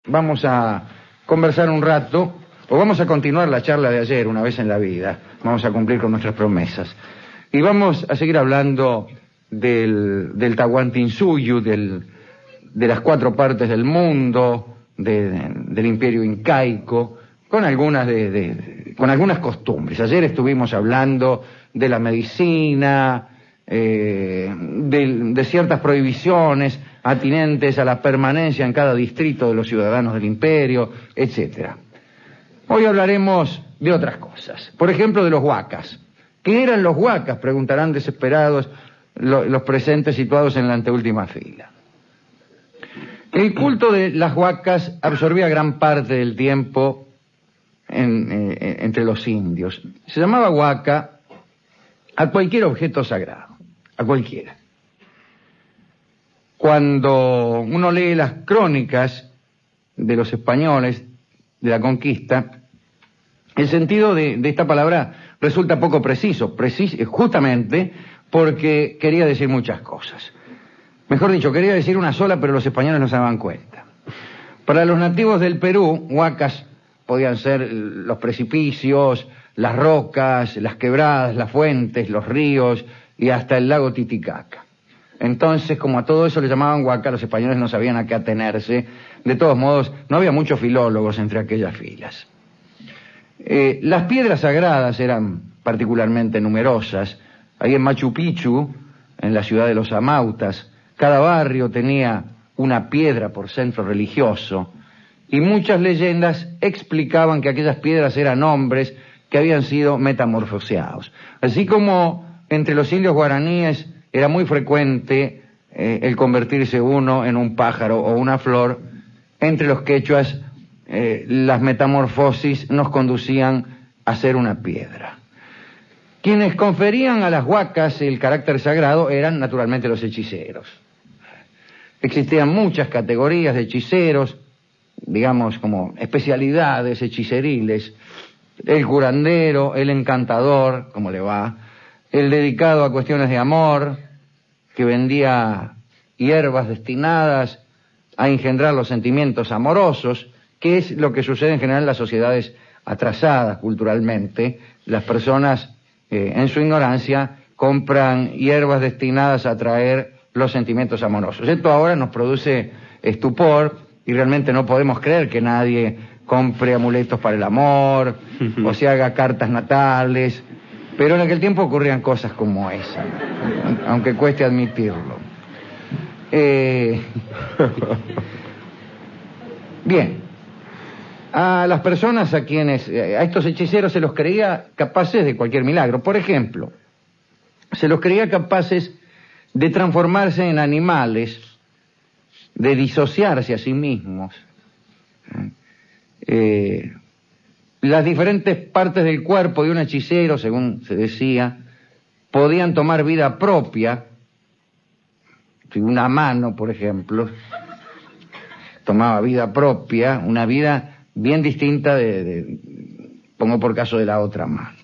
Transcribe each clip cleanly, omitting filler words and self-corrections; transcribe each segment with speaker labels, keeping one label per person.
Speaker 1: vamos a conversar un rato, o vamos a continuar la charla de ayer, una vez en la vida. Vamos a cumplir con nuestras promesas. Y vamos a seguir hablando del Tahuantinsuyo, de las 4 partes del mundo, del imperio incaico, con algunas con algunas costumbres. Ayer estuvimos hablando de la medicina, de ciertas prohibiciones atinentes a la permanencia en cada distrito de los ciudadanos del imperio, etcétera. Hoy hablaremos de otras cosas. Por ejemplo, de los huacas. ¿Qué eran los huacas?, preguntarán desesperados los presentes situados en la anteúltima fila. El culto de las huacas absorbía gran parte del tiempo entre los indios. Se llamaba huaca a cualquier objeto sagrado, a cualquiera. Cuando uno lee las crónicas de los españoles de la conquista, el sentido de esta palabra resulta poco preciso, justamente porque quería decir muchas cosas. Mejor dicho, quería decir una sola, pero los españoles no se daban cuenta. Para los nativos del Perú, huacas podían ser los precipicios, las rocas, las quebradas, las fuentes, los ríos y hasta el lago Titicaca. Entonces, como a todo eso le llamaban huaca, los españoles no sabían a qué atenerse. De todos modos, no había muchos filólogos entre aquellas filas. Las piedras sagradas eran particularmente numerosas. Ahí en Machu Picchu, en la ciudad de los Amautas, cada barrio tenía una piedra por centro religioso, y muchas leyendas explicaban que aquellas piedras eran hombres que habían sido metamorfoseados. Así como entre los indios guaraníes era muy frecuente el convertirse uno en un pájaro o una flor, entre los quechuas las metamorfosis nos conducían a ser una piedra. Quienes conferían a las huacas el carácter sagrado eran naturalmente los hechiceros. Existían muchas categorías de hechiceros, digamos como especialidades hechiceriles: el curandero, el encantador, ¿cómo le va?, el dedicado a cuestiones de amor, que vendía hierbas destinadas a engendrar los sentimientos amorosos, que es lo que sucede en general en las sociedades atrasadas culturalmente. Las personas, en su ignorancia, compran hierbas destinadas a atraer los sentimientos amorosos. Esto ahora nos produce estupor y realmente no podemos creer que nadie compre amuletos para el amor o se haga cartas natales, pero en aquel tiempo ocurrían cosas como esa, aunque cueste admitirlo. Bien, a las personas a estos hechiceros se los creía capaces de cualquier milagro. Por ejemplo, se los creía capaces de transformarse en animales, de disociarse a sí mismos. Las diferentes partes del cuerpo de un hechicero, según se decía, podían tomar vida propia. Una mano, por ejemplo, tomaba vida propia, una vida bien distinta pongo por caso, de la otra mano.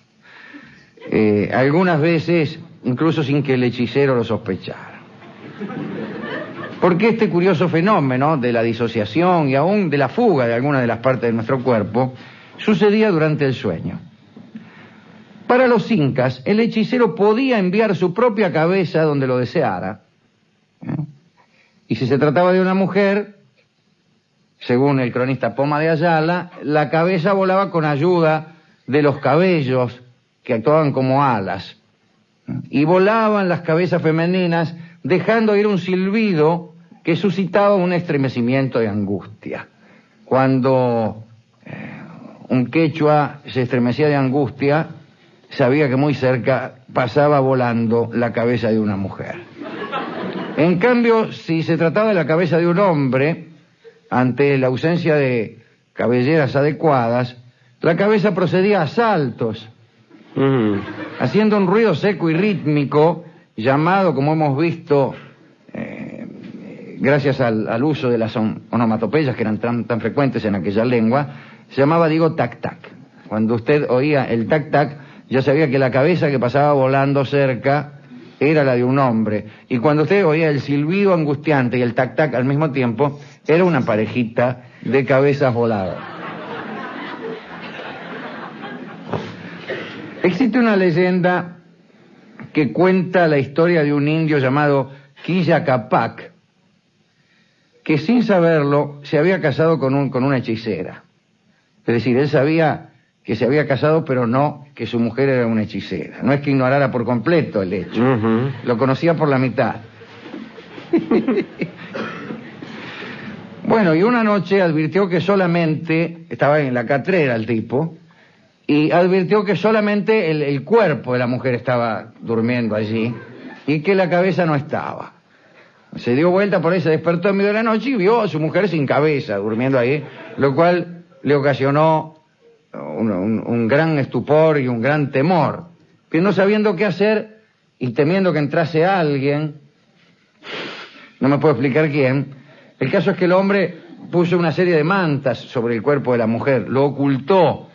Speaker 1: Algunas veces incluso sin que el hechicero lo sospechara. Porque este curioso fenómeno de la disociación y aún de la fuga de algunas de las partes de nuestro cuerpo sucedía durante el sueño. Para los incas, el hechicero podía enviar su propia cabeza donde lo deseara. Y si se trataba de una mujer, según el cronista Poma de Ayala, la cabeza volaba con ayuda de los cabellos que actuaban como alas. Y volaban las cabezas femeninas dejando ir un silbido que suscitaba un estremecimiento de angustia. Cuando un quechua se estremecía de angustia, sabía que muy cerca pasaba volando la cabeza de una mujer. En cambio, si se trataba de la cabeza de un hombre, ante la ausencia de cabelleras adecuadas, la cabeza procedía a saltos, haciendo un ruido seco y rítmico, llamado, como hemos visto, gracias al uso de las onomatopeyas que eran tan frecuentes en aquella lengua, se llamaba, tac-tac. Cuando usted oía el tac-tac, ya sabía que la cabeza que pasaba volando cerca era la de un hombre. Y cuando usted oía el silbido angustiante y el tac-tac al mismo tiempo, era una parejita de cabezas voladas. Existe una leyenda que cuenta la historia de un indio llamado Quilla Capac, que sin saberlo se había casado con una hechicera. Es decir, él sabía que se había casado, pero no que su mujer era una hechicera. No es que ignorara por completo el hecho, lo conocía por la mitad. Bueno, y una noche advirtió que solamente, estaba en la catrera el tipo, y advirtió que solamente el cuerpo de la mujer estaba durmiendo allí, y que la cabeza no estaba. Se dio vuelta por ahí, se despertó en medio de la noche y vio a su mujer sin cabeza, durmiendo ahí, lo cual le ocasionó un gran estupor y un gran temor. Pero no sabiendo qué hacer y temiendo que entrase alguien, no me puedo explicar quién, el caso es que el hombre puso una serie de mantas sobre el cuerpo de la mujer, lo ocultó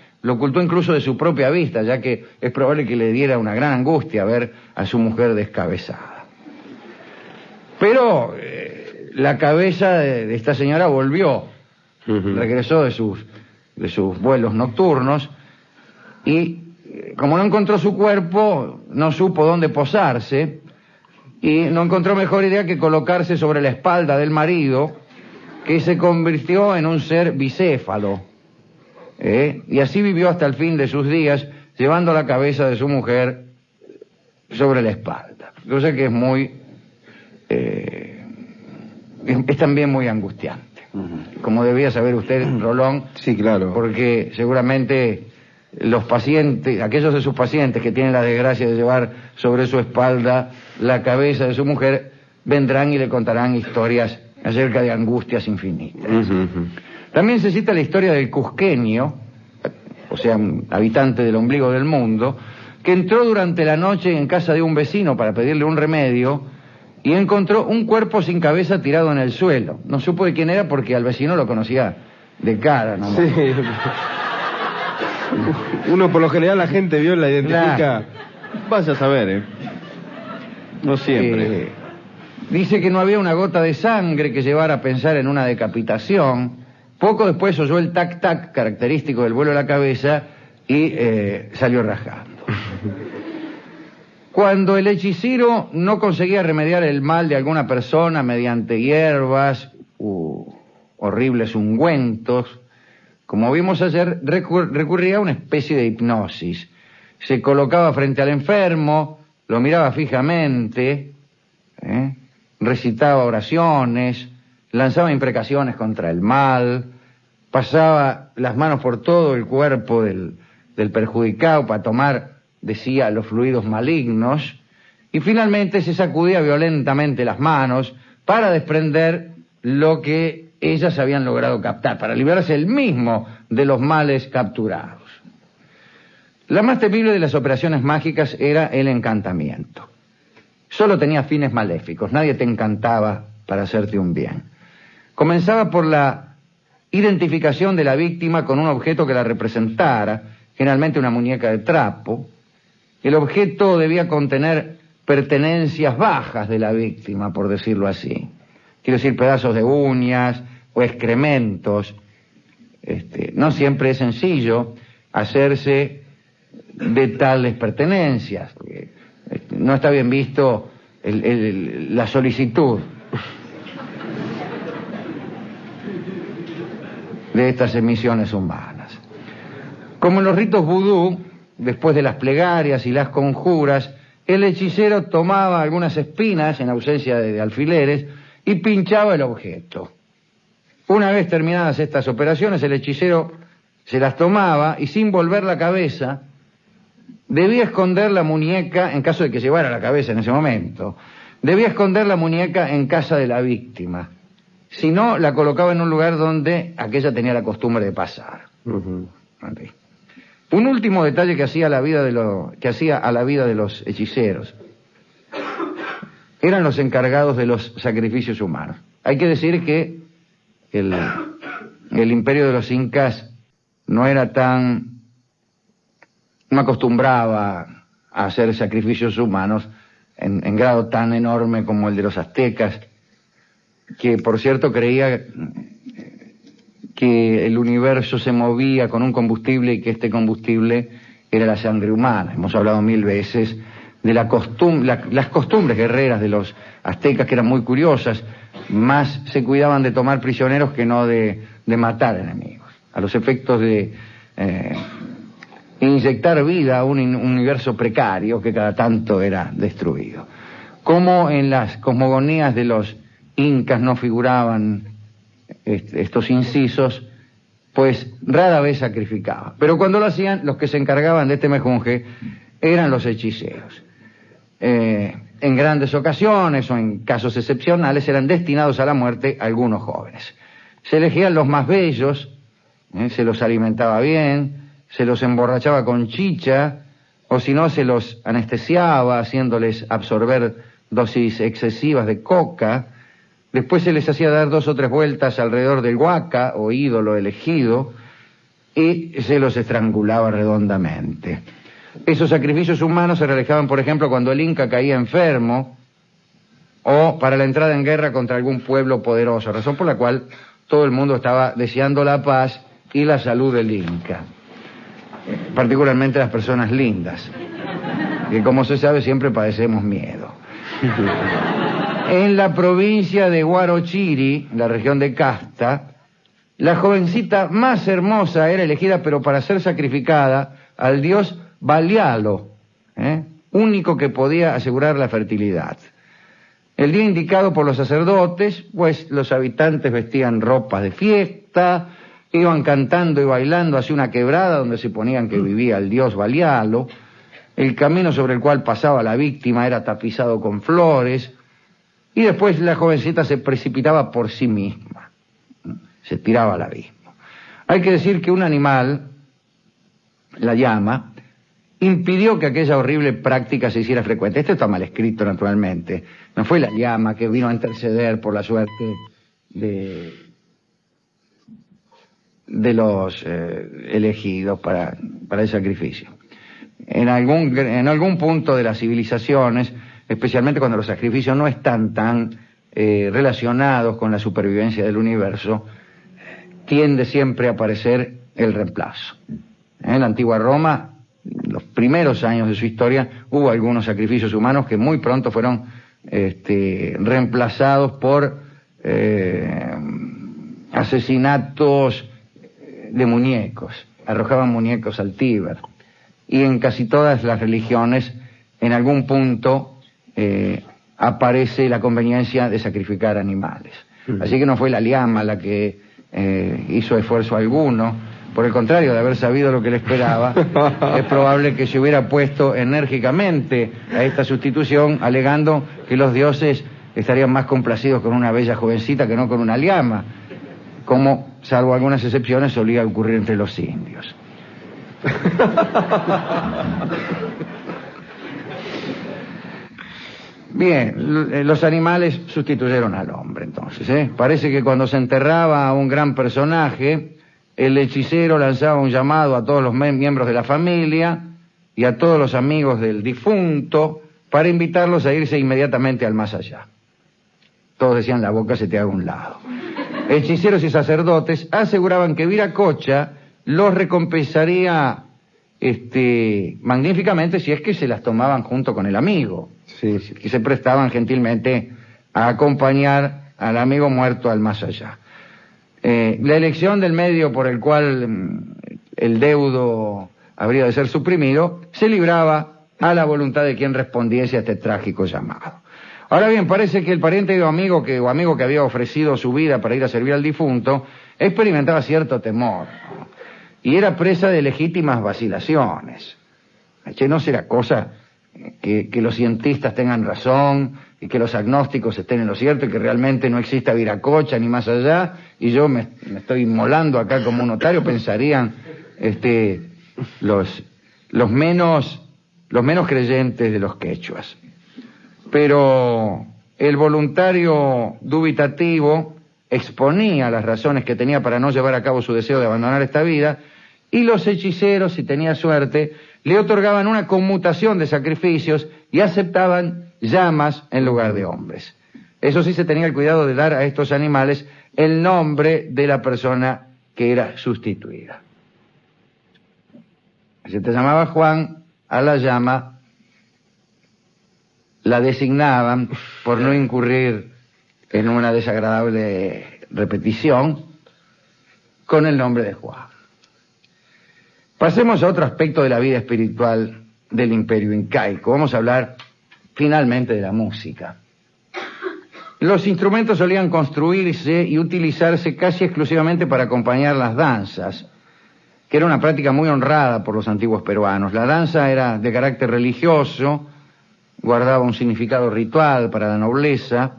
Speaker 1: incluso de su propia vista, ya que es probable que le diera una gran angustia ver a su mujer descabezada. Pero la cabeza de esta señora volvió, regresó de sus vuelos nocturnos y como no encontró su cuerpo, no supo dónde posarse y no encontró mejor idea que colocarse sobre la espalda del marido, que se convirtió en un ser bicéfalo. Y así vivió hasta el fin de sus días, llevando la cabeza de su mujer sobre la espalda. Cosa que es muy... es también muy angustiante. Como debía saber usted, Rolón.
Speaker 2: Sí, claro.
Speaker 1: Porque seguramente los pacientes, aquellos de sus pacientes que tienen la desgracia de llevar sobre su espalda la cabeza de su mujer, vendrán y le contarán historias acerca de angustias infinitas. También se cita la historia del cusqueño, o sea, un habitante del ombligo del mundo, que entró durante la noche en casa de un vecino para pedirle un remedio y encontró un cuerpo sin cabeza tirado en el suelo. No supo de quién era porque al vecino lo conocía de cara, ¿no?
Speaker 2: Sí. Uno, por lo general, la gente vio, la identifica. Vaya a saber, No siempre.
Speaker 1: Dice que no había una gota de sangre que llevara a pensar en una decapitación. Poco después oyó el tac-tac característico del vuelo de la cabeza y salió rajando. Cuando el hechicero no conseguía remediar el mal de alguna persona mediante hierbas u horribles ungüentos, como vimos ayer, recurría a una especie de hipnosis. Se colocaba frente al enfermo, lo miraba fijamente, recitaba oraciones, lanzaba imprecaciones contra el mal, pasaba las manos por todo el cuerpo del perjudicado para tomar, decía, los fluidos malignos, y finalmente se sacudía violentamente las manos para desprender lo que ellas habían logrado captar, para librarse él mismo de los males capturados. La más temible de las operaciones mágicas era el encantamiento. Solo tenía fines maléficos, nadie te encantaba para hacerte un bien. Comenzaba por la identificación de la víctima con un objeto que la representara, generalmente una muñeca de trapo. El objeto debía contener pertenencias bajas de la víctima, por decirlo así. Quiero decir, pedazos de uñas o excrementos. No siempre es sencillo hacerse de tales pertenencias, porque no está bien visto la solicitud de estas emisiones humanas. Como en los ritos vudú, después de las plegarias y las conjuras, el hechicero tomaba algunas espinas, en ausencia de alfileres, y pinchaba el objeto. Una vez terminadas estas operaciones, el hechicero se las tomaba y, sin volver la cabeza, debía esconder la muñeca, en caso de que llevara la cabeza en ese momento, debía esconder la muñeca en casa de la víctima. Si no, la colocaba en un lugar donde aquella tenía la costumbre de pasar. Un último detalle que hacía a la vida de los hechiceros eran los encargados de los sacrificios humanos. Hay que decir que el imperio de los incas no acostumbraba a hacer sacrificios humanos en grado tan enorme como el de los aztecas, que por cierto creía que el universo se movía con un combustible y que este combustible era la sangre humana. Hemos hablado 1000 veces de las costumbres guerreras de los aztecas, que eran muy curiosas. Más se cuidaban de tomar prisioneros que no de matar enemigos, a los efectos de inyectar vida a un universo precario que cada tanto era destruido. Como en las cosmogonías de los incas no figuraban estos incisos, pues rara vez sacrificaban. Pero cuando lo hacían, los que se encargaban de este mejunje eran los hechiceros. En grandes ocasiones o en casos excepcionales eran destinados a la muerte algunos jóvenes. Se elegían los más bellos, se los alimentaba bien, se los emborrachaba con chicha, o si no se los anestesiaba haciéndoles absorber dosis excesivas de coca. Después se les hacía dar 2 o 3 vueltas alrededor del huaca o ídolo elegido y se los estrangulaba redondamente. Esos sacrificios humanos se realizaban, por ejemplo, cuando el Inca caía enfermo o para la entrada en guerra contra algún pueblo poderoso, razón por la cual todo el mundo estaba deseando la paz y la salud del Inca, particularmente las personas lindas, que como se sabe siempre padecemos miedo. En la provincia de Huarochiri, la región de Casta, la jovencita más hermosa era elegida, pero para ser sacrificada al dios Balialo, único que podía asegurar la fertilidad. El día indicado por los sacerdotes, pues los habitantes vestían ropas de fiesta, iban cantando y bailando hacia una quebrada donde se ponían que vivía el dios Balialo. El camino sobre el cual pasaba la víctima era tapizado con flores, y después la jovencita se precipitaba por sí misma, se tiraba al abismo. Hay que decir que un animal, la llama, impidió que aquella horrible práctica se hiciera frecuente. Esto está mal escrito, naturalmente. No fue la llama que vino a interceder por la suerte de los elegidos para el sacrificio. En algún punto de las civilizaciones, especialmente cuando los sacrificios no están tan relacionados con la supervivencia del universo, tiende siempre a aparecer el reemplazo. En la antigua Roma, los primeros años de su historia, hubo algunos sacrificios humanos que muy pronto fueron reemplazados por asesinatos de muñecos. Arrojaban muñecos al Tíber. Y en casi todas las religiones, en algún punto, aparece la conveniencia de sacrificar animales. Así que no fue la llama la que hizo esfuerzo alguno. Por el contrario, de haber sabido lo que le esperaba, es probable que se hubiera puesto enérgicamente a esta sustitución, alegando que los dioses estarían más complacidos con una bella jovencita que no con una llama, como, salvo algunas excepciones, solía ocurrir entre los indios. Bien, los animales sustituyeron al hombre, entonces, Parece que cuando se enterraba a un gran personaje, el hechicero lanzaba un llamado a todos los miembros de la familia y a todos los amigos del difunto para invitarlos a irse inmediatamente al más allá. Todos decían, la boca se te haga a un lado. Hechiceros y sacerdotes aseguraban que Viracocha los recompensaría magníficamente si es que se las tomaban junto con el amigo. Sí, que se prestaban gentilmente a acompañar al amigo muerto al más allá. La elección del medio por el cual el deudo habría de ser suprimido se libraba a la voluntad de quien respondiese a este trágico llamado. Ahora bien, parece que el pariente o amigo que había ofrecido su vida para ir a servir al difunto experimentaba cierto temor, ¿no? Y era presa de legítimas vacilaciones. No será cosa que los cientistas tengan razón y que los agnósticos estén en lo cierto y que realmente no exista Viracocha ni más allá, y yo me estoy inmolando acá como un notario. Pensarían los menos creyentes de los quechuas. Pero el voluntario dubitativo exponía las razones que tenía para no llevar a cabo su deseo de abandonar esta vida, y los hechiceros, si tenía suerte, le otorgaban una conmutación de sacrificios y aceptaban llamas en lugar de hombres. Eso sí, se tenía el cuidado de dar a estos animales el nombre de la persona que era sustituida. Si te llamaba Juan, a la llama la designaban, por no incurrir en una desagradable repetición, con el nombre de Juan. Pasemos a otro aspecto de la vida espiritual del imperio incaico. Vamos a hablar finalmente de la música. Los instrumentos solían construirse y utilizarse casi exclusivamente para acompañar las danzas, que era una práctica muy honrada por los antiguos peruanos. La danza era de carácter religioso, guardaba un significado ritual para la nobleza.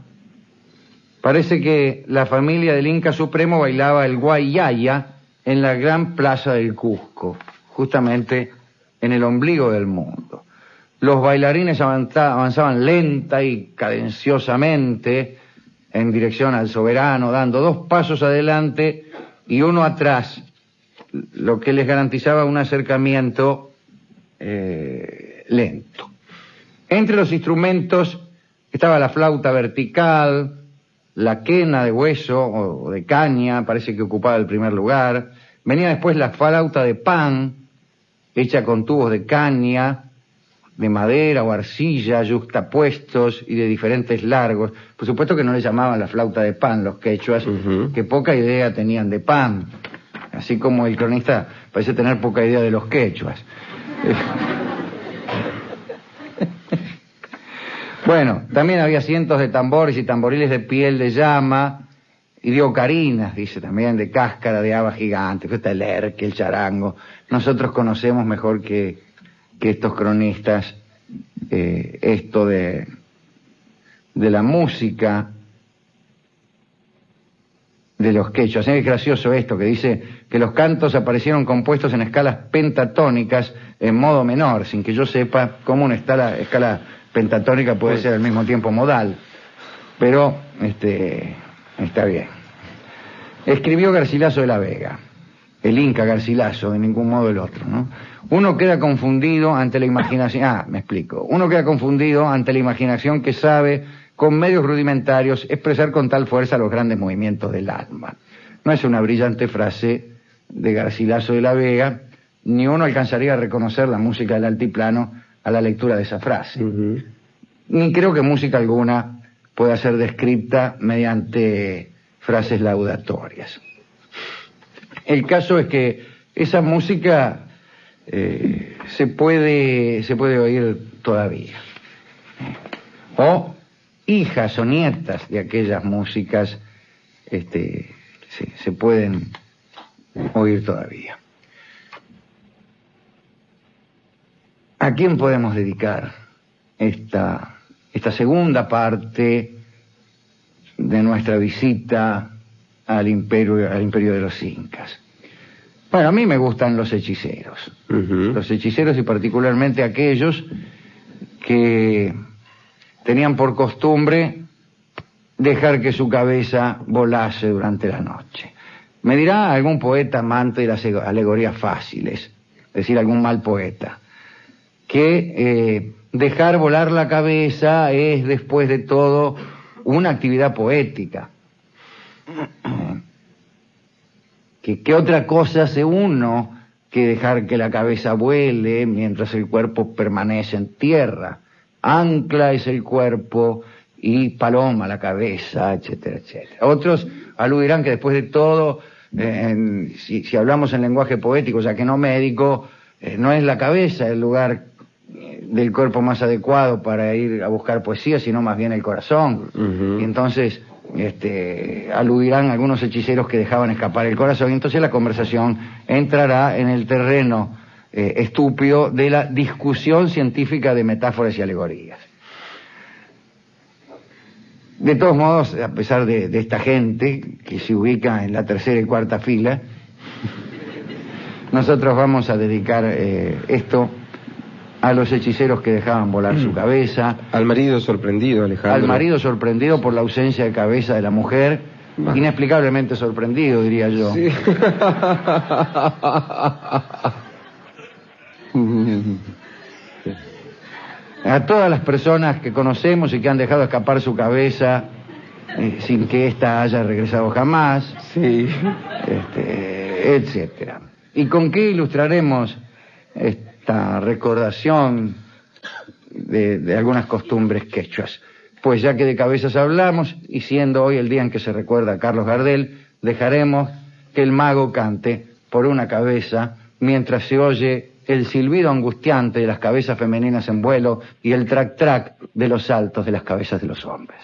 Speaker 1: Parece que la familia del Inca Supremo bailaba el guayaya en la gran plaza del Cusco, justamente en el ombligo del mundo. Los bailarines avanzaban lenta y cadenciosamente en dirección al soberano, dando 2 pasos adelante y 1 atrás, lo que les garantizaba un acercamiento lento. Entre los instrumentos estaba la flauta vertical, la quena de hueso o de caña, parece que ocupaba el primer lugar. Venía después la flauta de pan, hecha con tubos de caña, de madera o arcilla, yuxtapuestos y de diferentes largos. Por supuesto que no le llamaban la flauta de pan los quechuas, que poca idea tenían de pan. Así como el cronista parece tener poca idea de los quechuas. Bueno, también había cientos de tambores y tamboriles de piel de llama y de ocarinas, dice también, de cáscara de haba gigante. Está el erque, el charango. Nosotros conocemos mejor que estos cronistas esto de la música de los quechuas. Es gracioso esto que dice que los cantos aparecieron compuestos en escalas pentatónicas en modo menor, sin que yo sepa cómo una escala pentatónica puede ser al mismo tiempo modal, pero está bien. Escribió Garcilaso de la Vega, el Inca Garcilaso, de ningún modo el otro, ¿no? Uno queda confundido ante la imaginación, uno queda confundido ante la imaginación que sabe, con medios rudimentarios, expresar con tal fuerza los grandes movimientos del alma. No es una brillante frase de Garcilaso de la Vega, ni uno alcanzaría a reconocer la música del altiplano a la lectura de esa frase. Ni creo que música alguna pueda ser descrita mediante frases laudatorias. El caso es que esa música se puede oír todavía. O hijas o nietas de aquellas músicas se pueden oír todavía. ¿A quién podemos dedicar esta segunda parte de nuestra visita al imperio de los incas? Bueno, a mí me gustan los hechiceros. Los hechiceros y particularmente aquellos que tenían por costumbre dejar que su cabeza volase durante la noche. Me dirá algún poeta amante de las alegorías fáciles, es decir, algún mal poeta, que dejar volar la cabeza es, después de todo, una actividad poética. ¿Qué otra cosa hace uno que dejar que la cabeza vuele mientras el cuerpo permanece en tierra? Ancla es el cuerpo y paloma la cabeza, etcétera, etcétera. Otros aludirán que después de todo, si hablamos en lenguaje poético, ya que no médico, no es la cabeza el lugar del cuerpo más adecuado para ir a buscar poesía, sino más bien el corazón. Y entonces aludirán algunos hechiceros que dejaban escapar el corazón, y entonces la conversación entrará en el terreno estúpido de la discusión científica de metáforas y alegorías. De todos modos, a pesar de esta gente que se ubica en la tercera y cuarta fila, nosotros vamos a dedicar esto a los hechiceros que dejaban volar su cabeza.
Speaker 2: Al marido sorprendido, Alejandro.
Speaker 1: Al marido sorprendido por la ausencia de cabeza de la mujer. Inexplicablemente sorprendido, diría yo. Sí. A todas las personas que conocemos y que han dejado escapar su cabeza sin que ésta haya regresado jamás.
Speaker 2: Sí.
Speaker 1: etcétera. ¿Y con qué ilustraremos esta recordación de algunas costumbres quechuas? Pues ya que de cabezas hablamos, y siendo hoy el día en que se recuerda a Carlos Gardel, dejaremos que el mago cante por una cabeza mientras se oye el silbido angustiante de las cabezas femeninas en vuelo y el trac-trac de los saltos de las cabezas de los hombres.